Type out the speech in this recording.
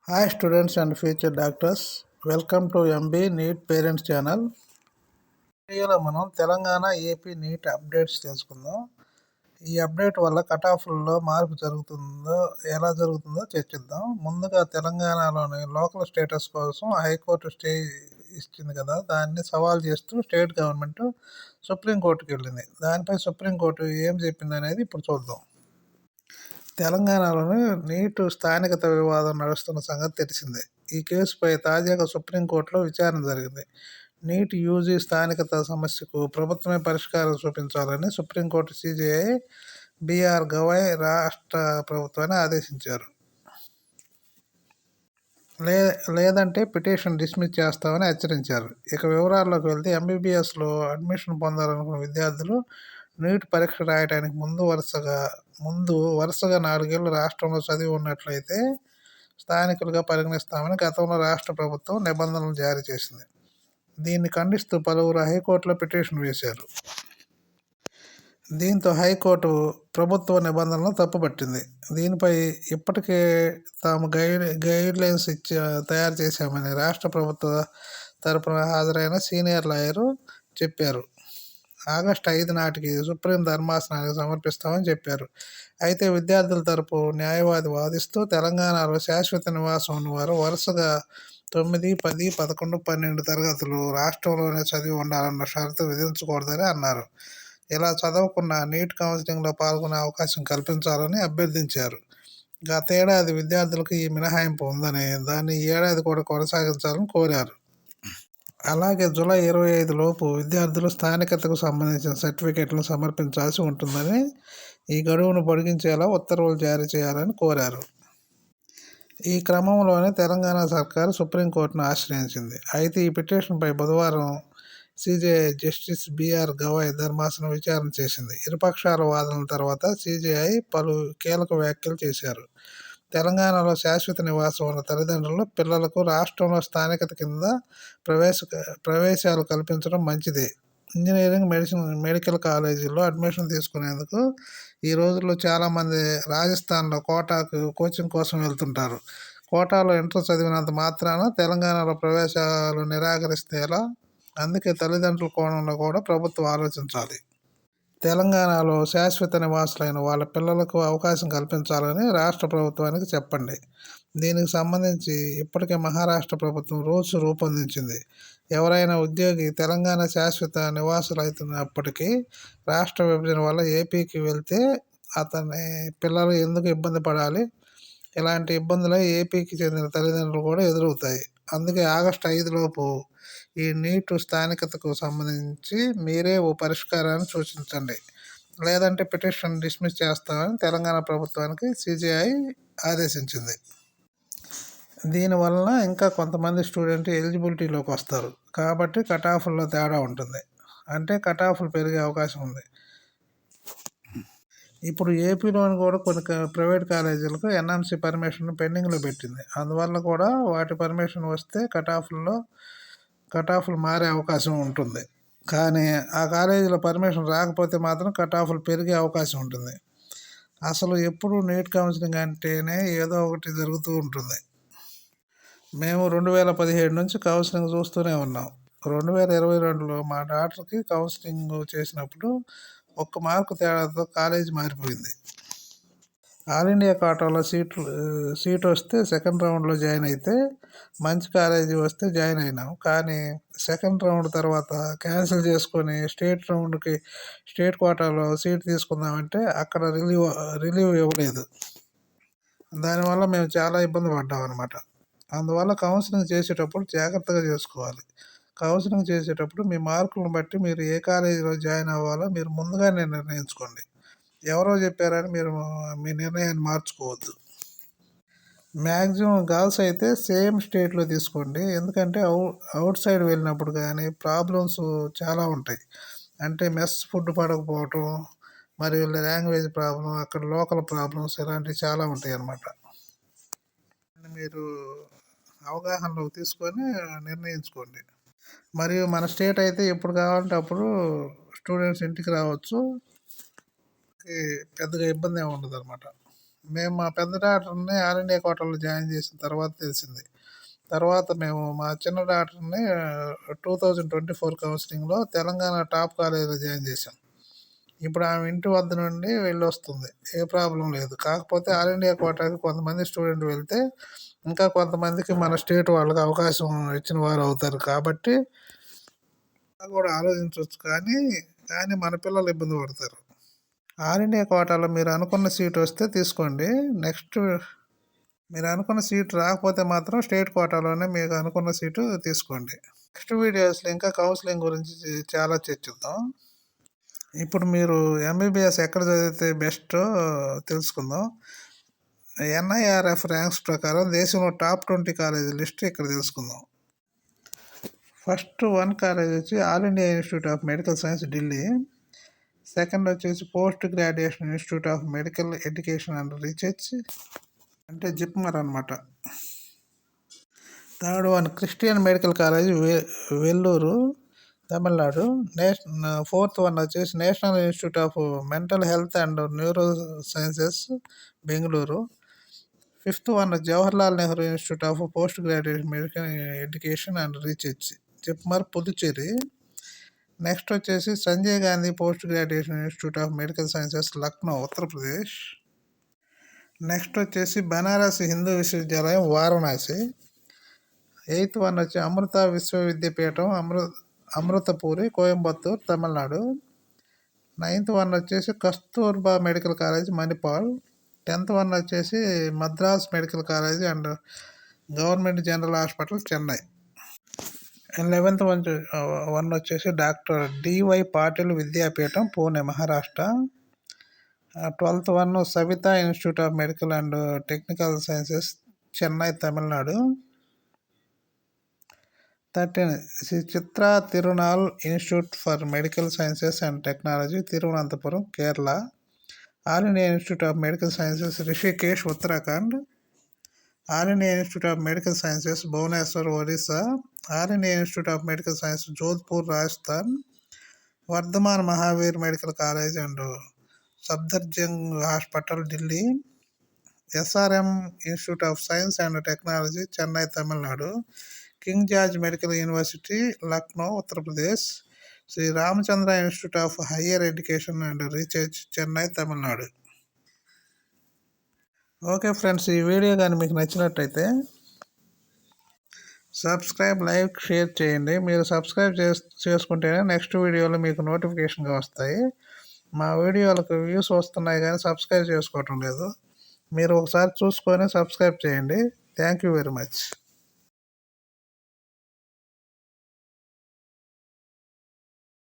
Hi students and future doctors. Welcome to MB NEET Parents channel. వీడియోలో మనం Telangana AP neat updates తెలుసుకుందాం. ఈ update వల్ల కట్ ఆఫ్లలో మార్పు ఎలా జరుగుతుందో చర్చిద్దాం. ముందుగా తెలంగాణలోని లోకల్ స్టేటస్ కోసం హైకోర్టు స్టే ఇచ్చింది కదా, దాన్ని సవాల్ చేస్తూ స్టేట్ గవర్నమెంట్ సుప్రీంకోర్టుకి వెళ్ళింది. దానిపై సుప్రీంకోర్టు ఏం చెప్పింది అనేది ఇప్పుడు చూద్దాం. తెలంగాణలోని నీటు స్థానికత వివాదం నడుస్తున్న సంగతి తెలిసిందే. ఈ కేసుపై తాజాగా సుప్రీంకోర్టులో విచారణ జరిగింది. నీట్ యూజీ స్థానికత సమస్యకు ప్రభుత్వమే పరిష్కారం చూపించాలని సుప్రీంకోర్టు సీజేఐ బిఆర్ గవాయ్ రాష్ట్ర ప్రభుత్వాన్ని ఆదేశించారు. లేదంటే పిటిషన్ డిస్మిస్ చేస్తామని హెచ్చరించారు. ఇక వివరాల్లోకి వెళ్తే ఎంబీబీఎస్లో అడ్మిషన్ పొందాలనుకున్న విద్యార్థులు నీట్ పరీక్ష రాయడానికి ముందు వరుసగా 4 ఏళ్లు రాష్ట్రంలో చదివి ఉన్నట్లయితే స్థానికులుగా పరిగణిస్తామని గతంలో రాష్ట్ర ప్రభుత్వం నిబంధనలు జారీ చేసింది. దీన్ని ఖండిస్తూ పలువురు హైకోర్టులో పిటిషన్ వేశారు. దీంతో హైకోర్టు ప్రభుత్వ నిబంధనలను తప్పుపట్టింది. దీనిపై ఇప్పటికే తాము గైడ్లైన్స్ తయారు చేశామని రాష్ట్ర ప్రభుత్వ తరపున హాజరైన సీనియర్ లాయరు చెప్పారు. ఆగస్టు 5 నాటికి సుప్రీం ధర్మాసనానికి సమర్పిస్తామని చెప్పారు. అయితే విద్యార్థుల తరపు న్యాయవాది వాదిస్తూ తెలంగాణలో శాశ్వత నివాసం ఉన్నవారు వరుసగా 9, 10, 11, 12 తరగతులు రాష్ట్రంలోనే చదివి ఉండాలన్న షరతు విధించకూడదని అన్నారు. ఇలా చదవకున్న నీట్ కౌన్సిలింగ్లో పాల్గొనే అవకాశం కల్పించాలని అభ్యర్థించారు. గతేడాది విద్యార్థులకు ఈ మినహాయింపు ఉందని, దాన్ని ఈ ఏడాది కూడా కొనసాగించాలని కోరారు. అలాగే జూలై 25 లోపు విద్యార్థులు స్థానికతకు సంబంధించిన సర్టిఫికెట్లను సమర్పించాల్సి ఉంటుందని, ఈ గడువును పొడిగించేలా ఉత్తర్వులు జారీ చేయాలని కోరారు. ఈ క్రమంలోనే తెలంగాణ సర్కారు సుప్రీంకోర్టును ఆశ్రయించింది. అయితే ఈ పిటిషన్పై బుధవారం సీజేఐ జస్టిస్ బిఆర్ గవాయ్ ధర్మాసనం విచారణ చేసింది. ఇరుపక్షాల వాదనల తర్వాత సీజేఐ పలు కీలక వ్యాఖ్యలు చేశారు. తెలంగాణలో శాశ్వత నివాసం ఉన్న తల్లిదండ్రులు పిల్లలకు రాష్ట్రంలో స్థానికత కింద ప్రవేశాలు కల్పించడం మంచిదే. ఇంజనీరింగ్, మెడికల్ కాలేజీల్లో అడ్మిషన్ తీసుకునేందుకు ఈ రోజుల్లో చాలామంది రాజస్థాన్లో కోటాకు కోచింగ్ కోసం వెళ్తుంటారు. కోటాలో ఇంటర్ చదివినంత మాత్రాన తెలంగాణలో ప్రవేశాలు నిరాకరిస్తే ఎలా? అందుకే తల్లిదండ్రుల కోణంలో కూడా ప్రభుత్వం ఆలోచించాలి. తెలంగాణలో శాశ్వత నివాసులైన వాళ్ళ పిల్లలకు అవకాశం కల్పించాలని రాష్ట్ర ప్రభుత్వానికి చెప్పండి. దీనికి సంబంధించి ఇప్పటికే మహారాష్ట్ర ప్రభుత్వం రూల్స్ రూపొందించింది. ఎవరైనా ఉద్యోగి తెలంగాణ శాశ్వత నివాసులైతున్నప్పటికీ రాష్ట్ర విభజన వల్ల ఏపీకి వెళ్తే అతని పిల్లలు ఎందుకు ఇబ్బంది పడాలి? ఇలాంటి ఇబ్బందులు ఏపీకి చెందిన తల్లిదండ్రులు కూడా ఎదురవుతాయి. అందుకే ఆగస్టు 5 లోపు ఈ నీటు స్థానికతకు సంబంధించి మీరే ఓ పరిష్కారాన్ని సూచించండి. లేదంటే పిటిషన్ డిస్మిస్ చేస్తామని తెలంగాణ ప్రభుత్వానికి సీజేఐ ఆదేశించింది. దీనివలన ఇంకా కొంతమంది స్టూడెంట్ ఎలిజిబిలిటీలోకి వస్తారు. కాబట్టి కట్ ఆఫ్లో తేడా ఉంటుంది. అంటే కట్ ఆఫ్లు పెరిగే అవకాశం ఉంది. ఇప్పుడు ఏపీలోని కూడా కొన్ని ప్రైవేట్ కాలేజీలకు ఎన్ఎంసీ పర్మిషన్ పెండింగ్లో పెట్టింది. అందువల్ల కూడా వాటి పర్మిషన్ వస్తే కట్ ఆఫ్లు మారే అవకాశం ఉంటుంది. కానీ ఆ కాలేజీలో పర్మిషన్ రాకపోతే మాత్రం కట్ ఆఫ్లు పెరిగే అవకాశం ఉంటుంది. అసలు ఎప్పుడు నీట్ కౌన్సిలింగ్ అంటేనే ఏదో ఒకటి జరుగుతూ ఉంటుంది. మేము 2017 నుంచి కౌన్సిలింగ్ చూస్తూనే ఉన్నాం. 2022లో మా డాక్టర్కి కౌన్సిలింగ్ చేసినప్పుడు 1 మార్కు తేడాతో కాలేజీ మారిపోయింది. ఆల్ ఇండియా కోటాలో సీట్ వస్తే సెకండ్ రౌండ్లో జాయిన్ అయితే మంచి కాలేజీ వస్తే జాయిన్ అయినాం. కానీ సెకండ్ రౌండ్ తర్వాత క్యాన్సిల్ చేసుకొని స్టేట్ కోటాలో సీట్ తీసుకుందామంటే అక్కడ రిలీవ్ ఇవ్వలేదు. దానివల్ల మేము చాలా ఇబ్బంది పడ్డాం అన్నమాట. అందువల్ల కౌన్సిలింగ్ చేసేటప్పుడు జాగ్రత్తగా చేసుకోవాలి. కౌన్సిలింగ్ చేసేటప్పుడు మీ మార్కులను బట్టి మీరు ఏ కాలేజీలో జాయిన్ అవ్వాలో మీరు ముందుగానే నిర్ణయించుకోండి. ఎవరో చెప్పారని మీరు మీ నిర్ణయాన్ని మార్చుకోవద్దు. మ్యాక్సిమం గర్ల్స్ అయితే సేమ్ స్టేట్లో తీసుకోండి. ఎందుకంటే అవుట్ సైడ్ వెళ్ళినప్పుడు కానీ ప్రాబ్లమ్స్ చాలా ఉంటాయి. అంటే మెస్ ఫుడ్ పడకపోవటం, మరియు లాంగ్వేజ్ ప్రాబ్లం, అక్కడ లోకల్ ప్రాబ్లమ్స్, ఇలాంటివి చాలా ఉంటాయి అన్నమాట. మీరు అవగాహనలోకి తీసుకొని నిర్ణయించుకోండి. మరియు మన స్టేట్ అయితే ఎప్పుడు కావాలంటే అప్పుడు స్టూడెంట్స్ ఇంటికి రావచ్చు. పెద్దగా ఇబ్బంది ఏమి ఉండదు అన్నమాట. మేము మా పెద్ద డాటర్ని ఆల్ ఇండియా కోటాలో జాయిన్ చేసిన తర్వాత తెలిసింది. తర్వాత మేము మా చిన్న డాటర్ని 2024 కౌన్సిలింగ్లో తెలంగాణ టాప్ కాలేజీలో జాయిన్ చేశాం. ఇప్పుడు ఆమె ఇంటి వద్ద నుండి వెళ్ళొస్తుంది. ఏ ప్రాబ్లం లేదు. కాకపోతే ఆల్ ఇండియా కోటాకి కొంతమంది స్టూడెంట్ వెళ్తే ఇంకా కొంతమందికి మన స్టేట్ వాళ్ళకి అవకాశం ఇచ్చిన వారు అవుతారు. కాబట్టి కూడా ఆలోచించవచ్చు, కానీ మన పిల్లలు ఇబ్బంది పడతారు. ఆల్ ఇండియా కోటాలో మీరు అనుకున్న సీట్ వస్తే తీసుకోండి. నెక్స్ట్ మీరు అనుకున్న సీట్ రాకపోతే మాత్రం స్టేట్ కోటాలోనే మీకు అనుకున్న సీటు తీసుకోండి. నెక్స్ట్ వీడియోస్లో ఇంకా కౌన్సిలింగ్ గురించి చాలా చర్చిద్దాం. ఇప్పుడు మీరు ఎంబీబీఎస్ ఎక్కడ చదివితే బెస్టో తెలుసుకుందాం. ఎన్ఐఆర్ఎఫ్ ర్యాంక్స్ ప్రకారం దేశంలో టాప్ 20 కాలేజీ లిస్ట్ ఇక్కడ తెలుసుకుందాం. ఫస్ట్ 1 కాలేజ్ వచ్చి All India institute of medical Science Delhi. Second వచ్చేసి Post Graduation Institute of Medical Education and Research, అంటే జిప్మర్ అనమాట. Third 1 Christian Medical College Vellore, Tamil Nadu. Fourth 1 వచ్చేసి National Institute of Mental Health and Neuro Sciences Bengaluru. Fifth 1 Jawaharlal Nehru Institute of Post Graduate Medical Education and Research, JIPMER, Puducherry. Next వచ్చేసి Sanjay Gandhi Post Graduation Institute of medical sciences, Lucknow, Uttar Pradesh. Next వచ్చేసి బనారస్ హిందూ విశ్వవిద్యాలయం, Varanasi. 8th 1 వచ్చి అమృత Vishwa Vidyapeetham, Amritapuri, Coimbatore, Tamil Nadu. 9th 1 వచ్చేసి Kasturba medical college, Manipal. 10th 1 వచ్చేసి Madras medical college and government general hospital, Chennai. 11th 1 వచ్చేసి doctor DY Patil Vidyapeeth, Pune, Maharashtra. 12th 1 Savita institute of medical and technical sciences, Chennai, Tamil Nadu. 13 Shri Chitra Tirunal institute for medical sciences and technology, Thiruvananthapuram, Kerala. All India institute of medical sciences, Rishikesh, Uttarakhand. All India institute of medical sciences, Bhubaneswar, Odisha. All India institute of medical science, Jodhpur, Rajasthan. Vardhman Mahavir medical college and Safdarjung hospital, Delhi. SRM institute of science and technology, Chennai, Tamil Nadu. King George medical university, Lucknow, Uttar Pradesh. Shri Ramachandra institute of higher education and research, Chennai, Tamil Nadu. Okay friends, ఈ video కానీ మీకు నచ్చినట్టయితే subscribe, like, share చేయండి. మీరు subscribe చేసుకుంటేనే next వీడియోలు మీకు నోటిఫికేషన్గా వస్తాయి. మా వీడియోలకు వ్యూస్ వస్తున్నాయి కానీ సబ్స్క్రైబ్ చేసుకోవటం లేదు. మీరు ఒకసారి చూసుకొని సబ్స్క్రైబ్ చేయండి. Thank you very much.